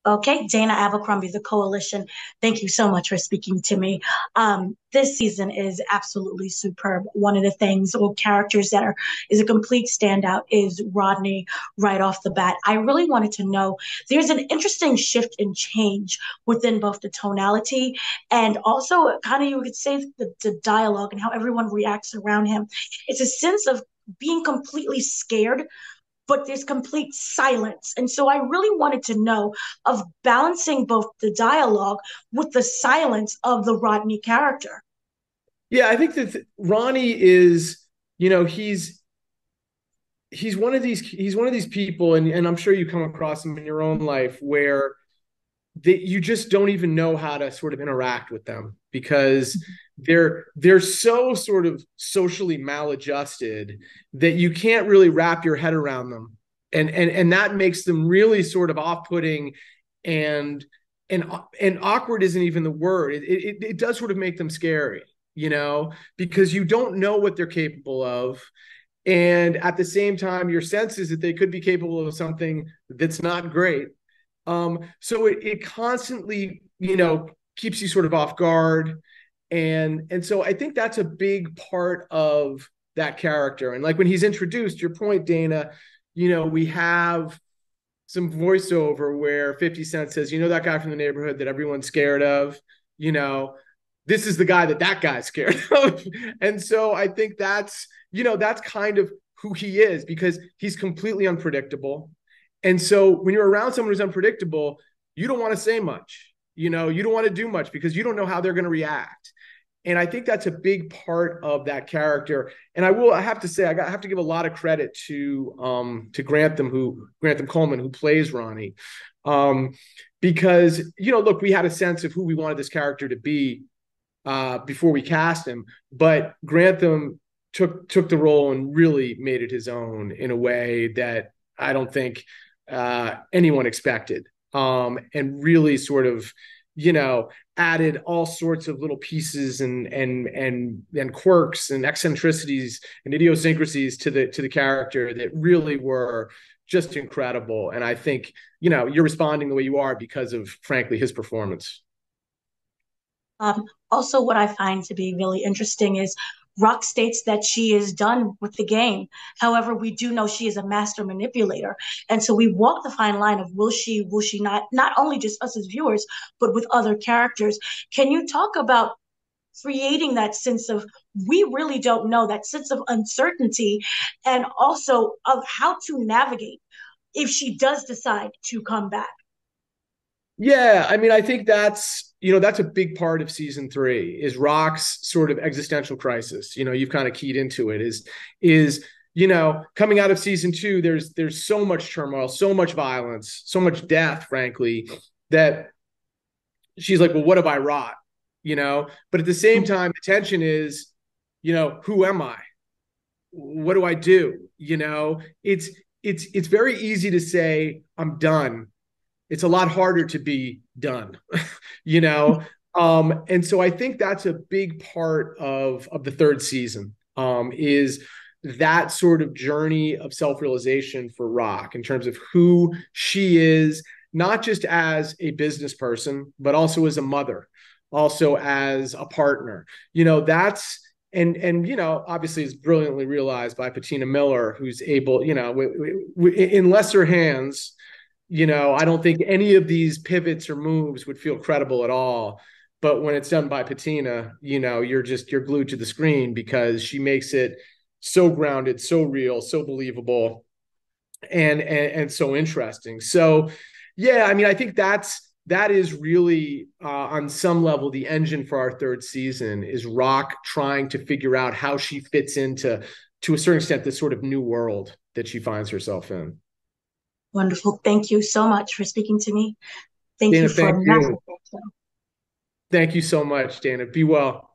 Okay, Dana Abercrombie, the Koalition. Thank you so much for speaking to me. This season is absolutely superb. One of the things or characters that are is a complete standout is Rodney right off the bat. I really wanted to know there's an interesting shift and change within both the tonality and also kind of you could say the dialogue and how everyone reacts around him. It's a sense of being completely scared but there's complete silence. And so I really wanted to know of balancing both the dialogue with the silence of the Rodney character. Yeah, I think that Ronnie is, you know, he's one of these people, and I'm sure you come across them in your own life where you just don't even know how to sort of interact with them because they're so sort of socially maladjusted that you can't really wrap your head around them, and that makes them really sort of off-putting, and and awkward isn't even the word. It does sort of make them scary, because you don't know what they're capable of. And at the same time, your sense is that they could be capable of something that's not great. So it constantly, keeps you sort of off guard. And so I think that's a big part of that character. And like when he's introduced, your point, Dana, we have some voiceover where 50 Cent says, that guy from the neighborhood that everyone's scared of, this is the guy that guy's scared of. And so I think that's kind of who he is, because he's completely unpredictable. And so when you're around someone who's unpredictable, you don't want to say much, you don't want to do much because you don't know how they're going to react. And I think that's a big part of that character. And I have to say, I have to give a lot of credit to Grantham Coleman, who plays Ronnie. Because, look, we had a sense of who we wanted this character to be before we cast him, but Grantham took the role and really made it his own in a way that I don't think anyone expected, and really sort of, added all sorts of little pieces and quirks and eccentricities and idiosyncrasies to the character that really were just incredible. And I think, you're responding the way you are because of, frankly, his performance. Also, what I find to be really interesting is Rock states that she is done with the game. However, we do know she is a master manipulator. And so we walk the fine line of will she not, not only just us as viewers, but with other characters. Can you talk about creating that sense of we really don't know, that sense of uncertainty, and also of how to navigate if she does decide to come back? Yeah, I mean, I think that's a big part of season three is Rock's sort of existential crisis. You've kind of keyed into it is coming out of season two, there's so much turmoil, so much violence, so much death, frankly, that she's like, well, what have I wrought? But at the same time, the tension is, who am I? What do I do? It's very easy to say I'm done. It's a lot harder to be done, you know? And so I think that's a big part of the third season, is that sort of journey of self-realization for Rock in terms of who she is, not just as a business person, but also as a mother, also as a partner. That's and obviously it's brilliantly realized by Patina Miller, who's able, in lesser hands, I don't think any of these pivots or moves would feel credible at all. But when it's done by Patina, you're glued to the screen because she makes it so grounded, so real, so believable, and so interesting. So, yeah, I mean, I think that is really on some level the engine for our third season is Rock trying to figure out how she fits into, to a certain extent, this sort of new world that she finds herself in. Wonderful. Thank you so much for speaking to me. Thank you Dana, for thank a massive you. thank you. Thank you so much, Dana. Be well.